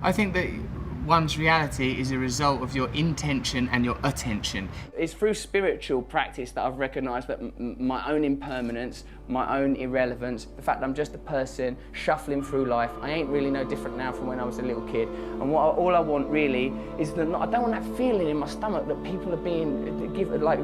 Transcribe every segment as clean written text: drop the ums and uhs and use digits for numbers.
I think that one's reality is a result of your intention and your attention. It's through spiritual practice that I've recognised that my own impermanence, my own irrelevance, the fact that I'm just a person shuffling through life, I ain't really no different now from when I was a little kid. And all I want really is that I don't want that feeling in my stomach that people are being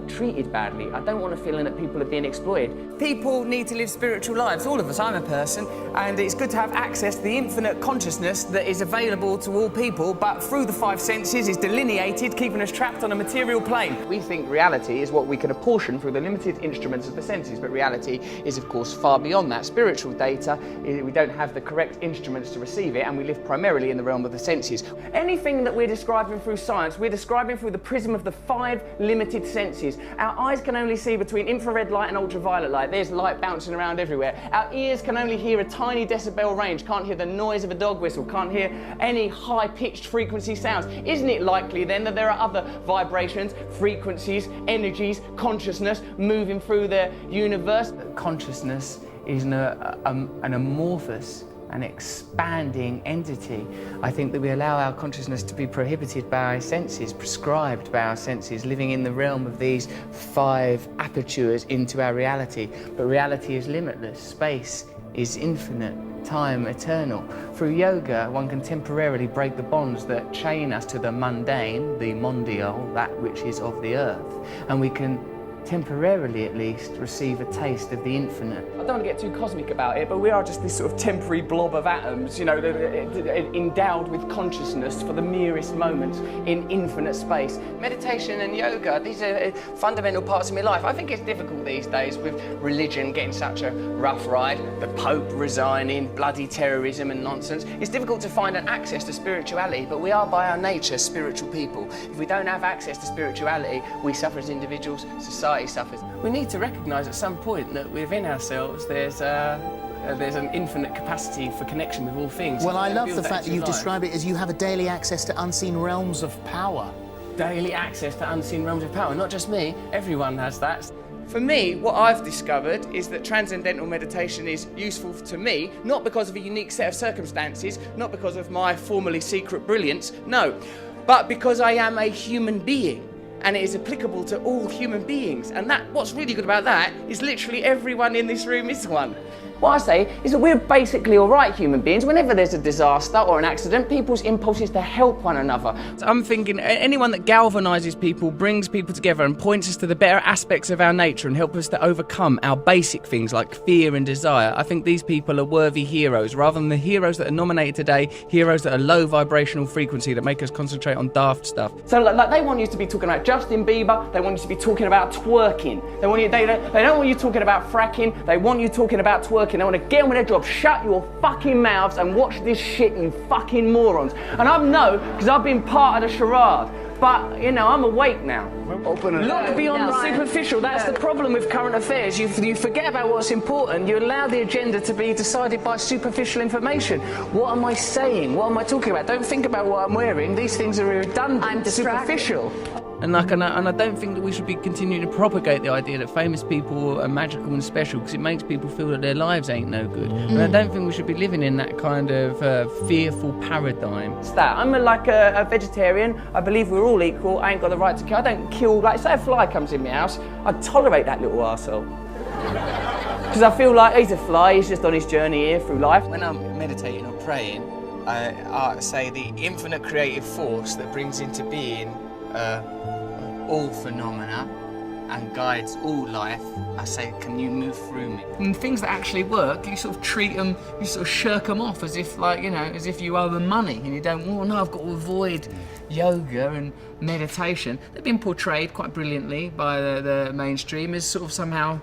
treated badly. I don't want a feeling that people are being exploited. People need to live spiritual lives, all of us. I'm a person, and it's good to have access to the infinite consciousness that is available to all people, but through the five senses is delineated, keeping us trapped on a material plane. We think reality is what we can apportion through the limited instruments of the senses, but reality is of course far beyond that. Spiritual data, we don't have the correct instruments to receive it, and we live primarily in the realm of the senses. Anything that we're describing through science, we're describing through the prism of the five limited senses. Our eyes can only see between infrared light and ultraviolet light. There's light bouncing around everywhere. Our ears can only hear a tiny decibel range, can't hear the noise of a dog whistle, can't hear any high-pitched frequency sounds. Isn't it likely then that there are other vibrations, frequencies, energies, consciousness moving through the universe? Consciousness is an amorphous and expanding entity. I think that we allow our consciousness to be prohibited by our senses, prescribed by our senses, living in the realm of these five apertures into our reality. But reality is limitless, space is infinite, time eternal. Through yoga, one can temporarily break the bonds that chain us to the mundane, the mondial, that which is of the earth, and we can temporarily at least receive a taste of the infinite. I don't want to get too cosmic about it, but we are just this sort of temporary blob of atoms, you know, endowed with consciousness for the merest moments in infinite space. Meditation and yoga, these are fundamental parts of my life. I think it's difficult these days with religion getting such a rough ride, the Pope resigning, bloody terrorism and nonsense. It's difficult to find an access to spirituality, but we are by our nature spiritual people. If we don't have access to spirituality, we suffer as individuals, society suffers. We need to recognise at some point that within ourselves there's an infinite capacity for connection with all things. Well, I love the fact that you describe it as you have a daily access to unseen realms of power. Daily access to unseen realms of power. Not just me, everyone has that. For me, what I've discovered is that transcendental meditation is useful to me, not because of a unique set of circumstances, not because of my formerly secret brilliance, no, but because I am a human being. And it is applicable to all human beings. And what's really good about that is literally everyone in this room is one. What I say is that we're basically all right human beings. Whenever there's a disaster or an accident, people's impulse is to help one another. So I'm thinking anyone that galvanises people, brings people together and points us to the better aspects of our nature and help us to overcome our basic things like fear and desire, I think these people are worthy heroes, rather than the heroes that are nominated today, heroes that are low vibrational frequency that make us concentrate on daft stuff. So like they want you to be talking about Justin Bieber, they want you to be talking about twerking. They don't want you talking about fracking, they want you talking about twerking. They want to get on with their job, shut your fucking mouths and watch this shit, you fucking morons. And I know, because I've been part of the charade. But, you know, I'm awake now. Look beyond the superficial. That's the problem with current affairs. You forget about what's important. You allow the agenda to be decided by superficial information. What am I saying? What am I talking about? Don't think about what I'm wearing. These things are redundant, superficial. And I don't think that we should be continuing to propagate the idea that famous people are magical and special, because it makes people feel that their lives ain't no good. And I don't think we should be living in that kind of fearful paradigm. It's that. I'm like a vegetarian. I believe we're all equal. I ain't got the right to kill. I don't kill, like, say a fly comes in my house, I'd tolerate that little arsehole. Because I feel like he's a fly, he's just on his journey here through life. When I'm meditating or praying, I say the infinite creative force that brings into being all phenomena and guides all life, I say, can you move through me? And things that actually work, you sort of treat them, you sort of shirk them off as if, like, you know, as if you owe them money and you don't, oh no, I've got to avoid yoga and meditation. They've been portrayed quite brilliantly by the mainstream as sort of somehow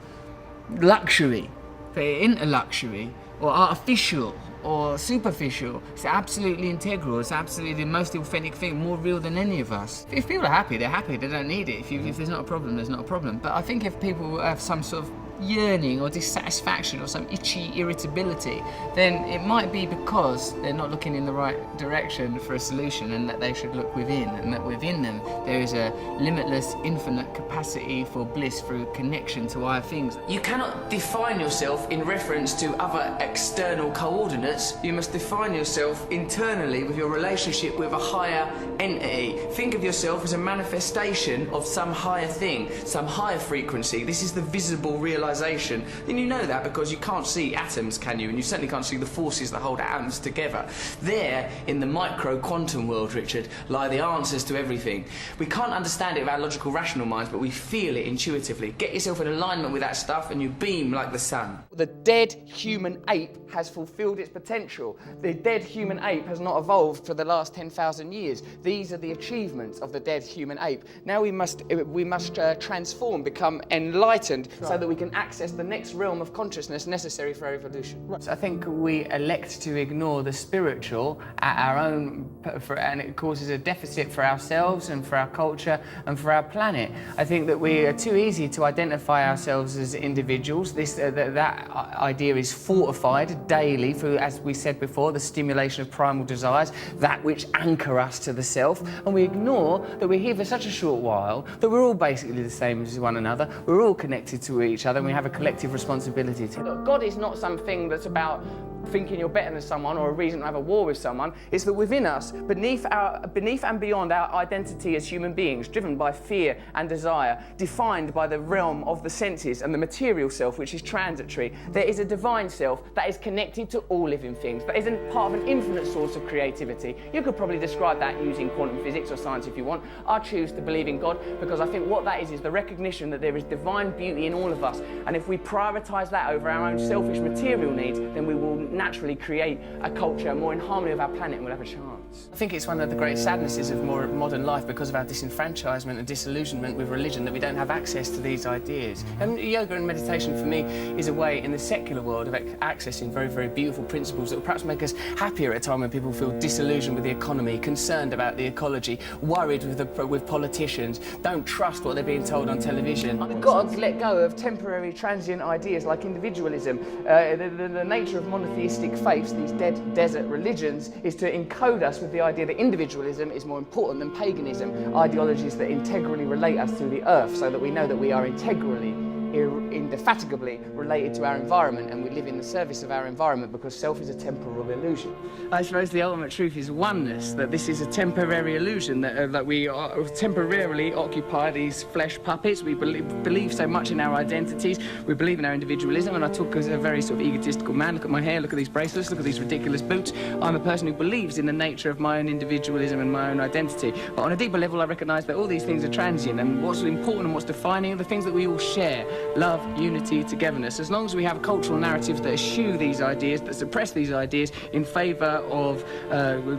luxury, but into luxury or artificial or superficial. It's absolutely integral. It's absolutely the most authentic thing, more real than any of us. If people are happy, they're happy. They don't need it. If there's not a problem, there's not a problem. But I think if people have some sort of yearning or dissatisfaction or some itchy irritability, then it might be because they're not looking in the right direction for a solution, and that they should look within, and that within them there is a limitless, infinite capacity for bliss through connection to higher things. You cannot define yourself in reference to other external coordinates. You must define yourself internally with your relationship with a higher entity. Think of yourself as a manifestation of some higher thing, some higher frequency. This is the visible realization. And you know that because you can't see atoms, can you? And you certainly can't see the forces that hold atoms together. There, in the micro-quantum world, Richard, lie the answers to everything. We can't understand it with our logical, rational minds, but we feel it intuitively. Get yourself in alignment with that stuff and you beam like the sun. The dead human ape has fulfilled its potential. The dead human ape has not evolved for the last 10,000 years. These are the achievements of the dead human ape. Now we must transform, become enlightened, so that we can access the next realm of consciousness necessary for our evolution. Right. So I think we elect to ignore the spiritual at our own, and it causes a deficit for ourselves and for our culture and for our planet. I think that we are too easy to identify ourselves as individuals. That idea is fortified daily through, as we said before, the stimulation of primal desires, that which anchor us to the self, and we ignore that we're here for such a short while, that we're all basically the same as one another, we're all connected to each other, and we have a collective responsibility to. Look, God is not something that's about thinking you're better than someone or a reason to have a war with someone. It's that within us, beneath and beyond our identity as human beings, driven by fear and desire, defined by the realm of the senses and the material self, which is transitory, there is a divine self that is connected to all living things, that is part of an infinite source of creativity. You could probably describe that using quantum physics or science if you want. I choose to believe in God because I think what that is the recognition that there is divine beauty in all of us, and if we prioritise that over our own selfish material needs, then we will naturally create a culture more in harmony with our planet, and we'll have a chance. I think it's one of the great sadnesses of more modern life, because of our disenfranchisement and disillusionment with religion, that we don't have access to these ideas. And yoga and meditation for me is a way in the secular world of accessing very, very beautiful principles that will perhaps make us happier at a time when people feel disillusioned with the economy, concerned about the ecology, worried with politicians, don't trust what they're being told on television. We've got to let go of temporary, transient ideas like individualism. The nature of monotheistic faiths, these dead desert religions, is to encode us with the idea that individualism is more important than paganism, ideologies that integrally relate us to the earth, so that we know that we are integrally, indefatigably related to our environment, and we live in the service of our environment, because self is a temporal illusion. I suppose the ultimate truth is oneness, that this is a temporary illusion, that we are temporarily occupy these flesh puppets. We believe so much in our identities, we believe in our individualism, and I talk as a very sort of egotistical man. Look at my hair, look at these bracelets, look at these ridiculous boots. I'm a person who believes in the nature of my own individualism and my own identity. But on a deeper level, I recognise that all these things are transient, and what's important and what's defining are the things that we all share. Love, unity, togetherness. As long as we have cultural narratives that eschew these ideas, that suppress these ideas in favour of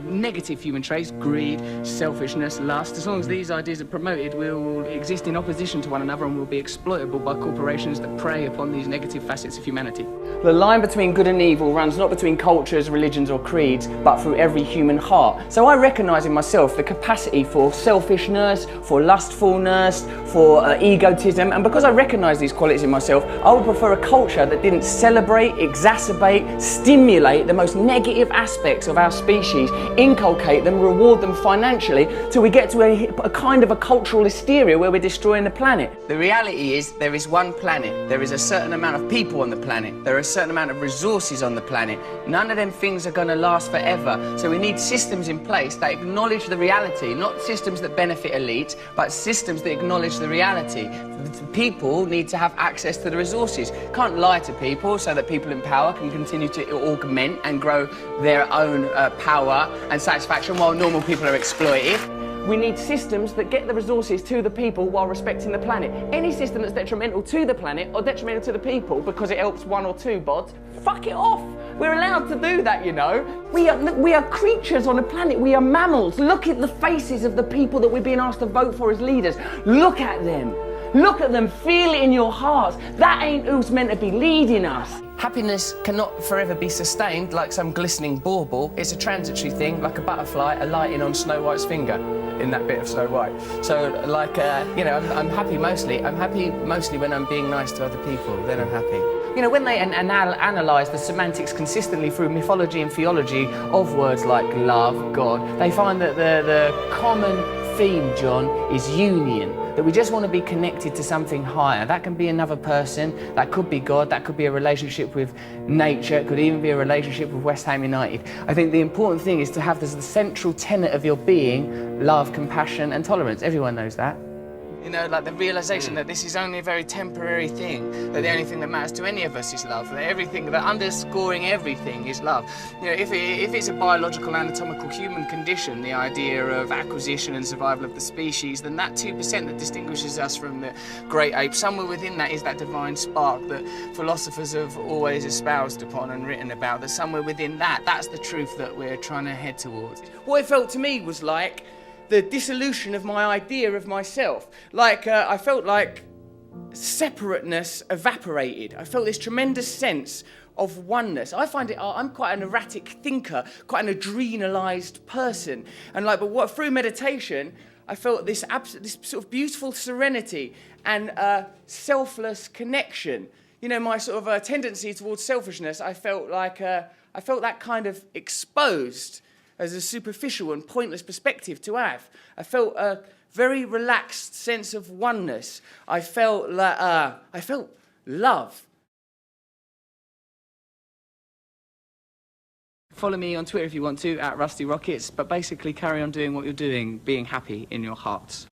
negative human traits, greed, selfishness, lust, as long as these ideas are promoted, we'll exist in opposition to one another, and we'll be exploitable by corporations that prey upon these negative facets of humanity. The line between good and evil runs not between cultures, religions or creeds, but through every human heart. So I recognise in myself the capacity for selfishness, for lustfulness, for egotism, and because I recognise these qualities in myself, I would prefer a culture that didn't celebrate, exacerbate, stimulate the most negative aspects of our species, inculcate them, reward them financially, till we get to a kind of a cultural hysteria where we're destroying the planet. The reality is there is one planet, there is a certain amount of people on the planet, there are a certain amount of resources on the planet. None of them things are going to last forever, so we need systems in place that acknowledge the reality, not systems that benefit elites, but systems that acknowledge the reality. People need to have access to the resources. Can't lie to people so that people in power can continue to augment and grow their own power and satisfaction while normal people are exploited. We need systems that get the resources to the people while respecting the planet. Any system that's detrimental to the planet or detrimental to the people because it helps one or two bods, fuck it off. We're allowed to do that, you know. We are creatures on a planet. We are mammals. Look at the faces of the people that we're being asked to vote for as leaders. Look at them. Look at them, feel it in your hearts. That ain't who's meant to be leading us. Happiness cannot forever be sustained like some glistening bauble. It's a transitory thing, like a butterfly alighting on Snow White's finger in that bit of Snow White. So, like, you know, I'm happy mostly. I'm happy mostly when I'm being nice to other people. Then I'm happy. You know, when they analyse the semantics consistently through mythology and theology of words like love, God, they find that the common theme, John, is union. That we just want to be connected to something higher. That can be another person, that could be God, that could be a relationship with nature, it could even be a relationship with West Ham United. I think the important thing is to have this, the central tenet of your being, love, compassion and tolerance. Everyone knows that. You know, like the realisation that this is only a very temporary thing, that the only thing that matters to any of us is love, that everything, that underscoring everything is love. You know, if it's a biological, anatomical human condition, the idea of acquisition and survival of the species, then that 2% that distinguishes us from the great apes, somewhere within that is that divine spark that philosophers have always espoused upon and written about, that somewhere within that, that's the truth that we're trying to head towards. What it felt to me was like the dissolution of my idea of myself. Like, I felt like separateness evaporated. I felt this tremendous sense of oneness. I find it, I'm quite an erratic thinker, quite an adrenalised person. And like, but what, through meditation, I felt this sort of beautiful serenity and selfless connection. You know, my sort of tendency towards selfishness, I felt like, I felt that kind of exposed as a superficial and pointless perspective to have. I felt a very relaxed sense of oneness. I felt love. Follow me on Twitter if you want to, @RustyRockets, but basically carry on doing what you're doing, being happy in your hearts.